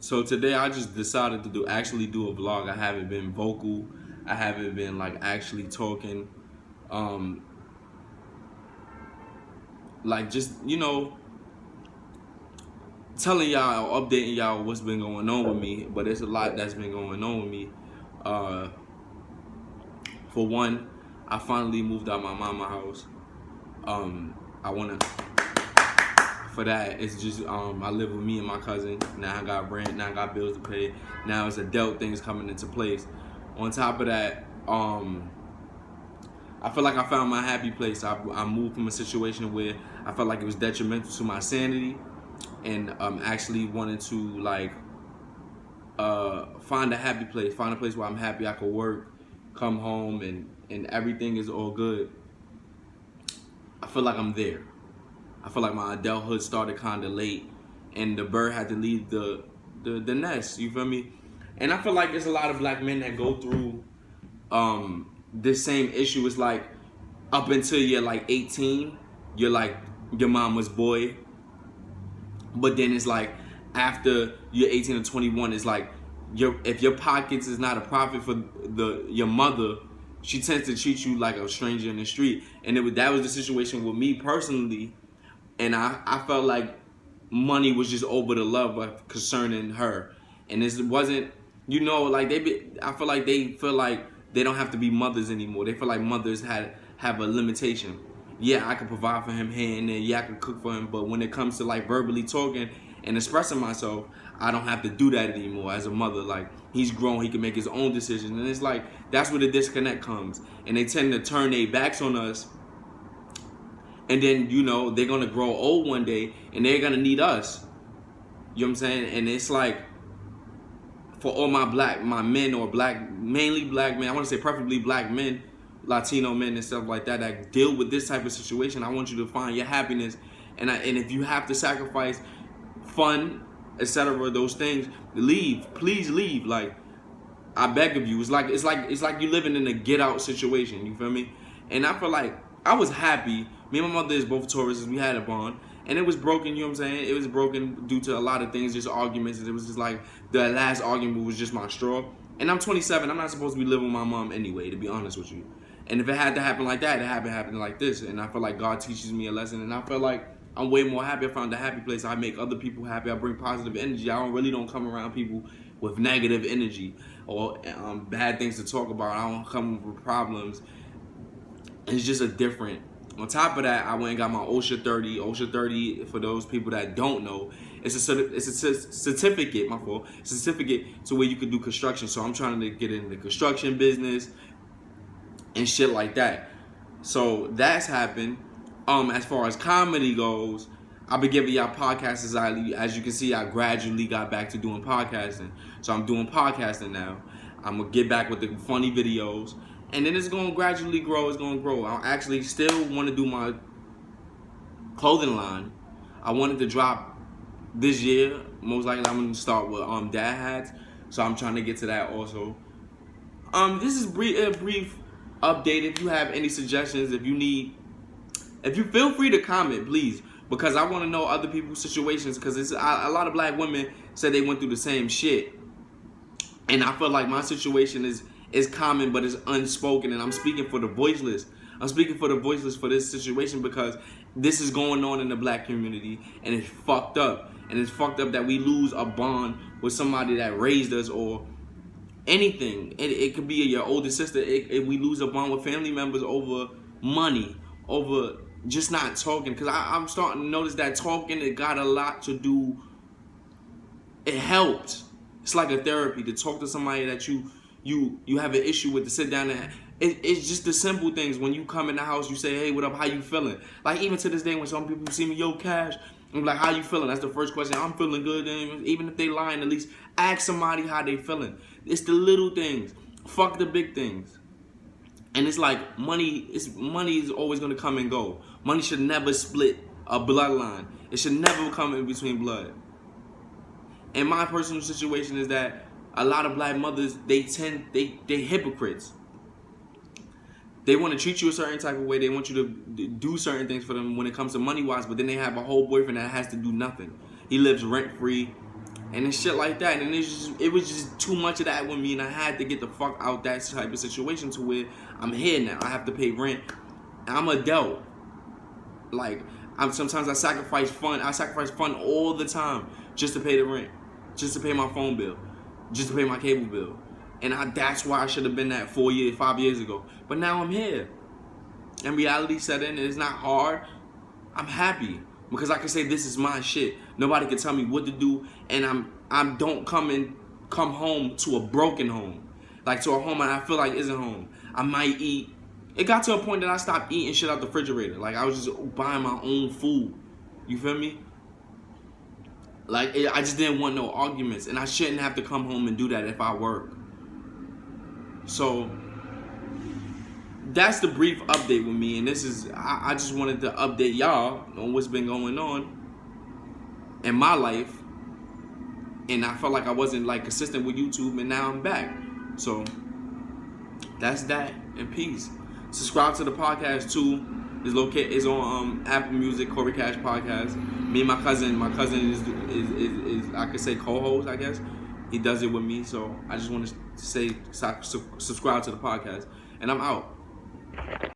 So today I just decided to actually do a vlog. I haven't been vocal. I haven't been like actually talking. Um, like just telling y'all or updating y'all what's been going on with me. But there's a lot that's been going on with me. Uh, for one, I finally moved out my mama house. I wanna for that it's just I live with me and my cousin. Now I got rent, now I got bills to pay. Now it's adult things coming into place. On top of that, I feel like I found my happy place. I moved from a situation where I felt like it was detrimental to my sanity, and actually wanted to like find a happy place, find a place where I'm happy. I could work, come home, and everything is all good. I feel like I'm there. I feel like my adulthood started kind of late, and the bird had to leave the nest. You feel me? And I feel like there's a lot of black men that go through this same issue. It's like up until you're like 18, you're like your mama's boy. But then it's like after you're 18 or 21, it's like if your pockets is not a profit for your mother, she tends to treat you like a stranger in the street. And that was the situation with me personally. And I felt like money was just over the love concerning her. And this wasn't, like I feel like they feel like they don't have to be mothers anymore. They feel like mothers have a limitation. Yeah, I can provide for him here and there. Yeah, I can cook for him. But when it comes to like verbally talking and expressing myself, I don't have to do that anymore as a mother. Like, he's grown, he can make his own decisions. And it's like, that's where the disconnect comes. And they tend to turn their backs on us. And then, they're going to grow old one day and they're going to need us. You know what I'm saying? And it's like, for all my men or mainly black men, I want to say preferably black men, Latino men and stuff like that deal with this type of situation. I want you to find your happiness. And if you have to sacrifice fun, etc., those things, leave. Please leave. Like, I beg of you. It's like you living in a get out situation. You feel me? And I feel like I was happy. Me and my mother is both Tauruses. We had a bond. And it was broken, you know what I'm saying? It was broken due to a lot of things, just arguments. And it was just like the last argument was just my straw. And I'm 27. I'm not supposed to be living with my mom anyway, to be honest with you. And if it had to happen like that, it happened like this. And I feel like God teaches me a lesson. And I feel like I'm way more happy. I found a happy place. I make other people happy. I bring positive energy. I don't come around people with negative energy or bad things to talk about. I don't come with problems. It's just a different. On top of that, I went and got my OSHA 30. OSHA 30, for those people that don't know, it's a certificate, my fault. It's a certificate to where you can do construction. So I'm trying to get in the construction business and shit like that. So that's happened. As far as comedy goes, I've been giving y'all podcasts as you can see, I gradually got back to doing podcasting. So I'm doing podcasting now. I'm gonna get back with the funny videos. And then it's gonna gradually grow, it's gonna grow. I actually still wanna do my clothing line. I wanted to drop this year. Most likely I'm gonna start with dad hats. So I'm trying to get to that also. This is a brief update. If you have any suggestions, if you feel free to comment, please, because I want to know other people's situations, because it's a lot of black women said they went through the same shit, and I feel like my situation is common, but it's unspoken, and I'm speaking for the voiceless. I'm speaking for the voiceless for this situation, because this is going on in the black community, and it's fucked up, and it's fucked up that we lose a bond with somebody that raised us, or anything. It could be your older sister. We lose a bond with family members over money, over just not talking. Because I'm starting to notice that talking, it got a lot to do. It helped. It's like a therapy to talk to somebody that you have an issue with, to sit down and it's just the simple things. When you come in the house, you say, hey, what up, how you feeling? Like, even to this day, when some people see me, yo, Cash, I'm like, how you feeling? That's the first question. I'm feeling good. And even if they lying, at least ask somebody how they feeling. It's the little things. Fuck the big things. And it's like money is always gonna come and go. Money should never split a bloodline. It should never come in between blood. And my personal situation is that a lot of black mothers, they hypocrites. They want to treat you a certain type of way. They want you to do certain things for them when it comes to money-wise, but then they have a whole boyfriend that has to do nothing. He lives rent-free. and then shit like that. And it was just too much of that with me, and I had to get the fuck out that type of situation to where I'm here now. I have to pay rent. I'm an adult. Like, sometimes I sacrifice fun. I sacrifice fun all the time just to pay the rent, just to pay my phone bill, just to pay my cable bill. And that's why I should have been that 5 years ago. But now I'm here. And reality set in, and it's not hard. I'm happy because I can say this is my shit. Nobody can tell me what to do, and I don't come home to a broken home, like to a home that I feel like isn't home. I might eat. It got to a point that I stopped eating shit out the refrigerator. Like, I was just buying my own food. You feel me? Like, I just didn't want no arguments, and I shouldn't have to come home and do that if I work. So that's the brief update with me, and this is I just wanted to update y'all on what's been going on in my life. And I felt like I wasn't like consistent with YouTube, and now I'm back. So that's that, and peace. Subscribe to the podcast too. It's on Apple Music, Corey Cash Podcast. Me and my cousin is I could say co-host, I guess. He does it with me, so I just want to say subscribe to the podcast, and I'm out.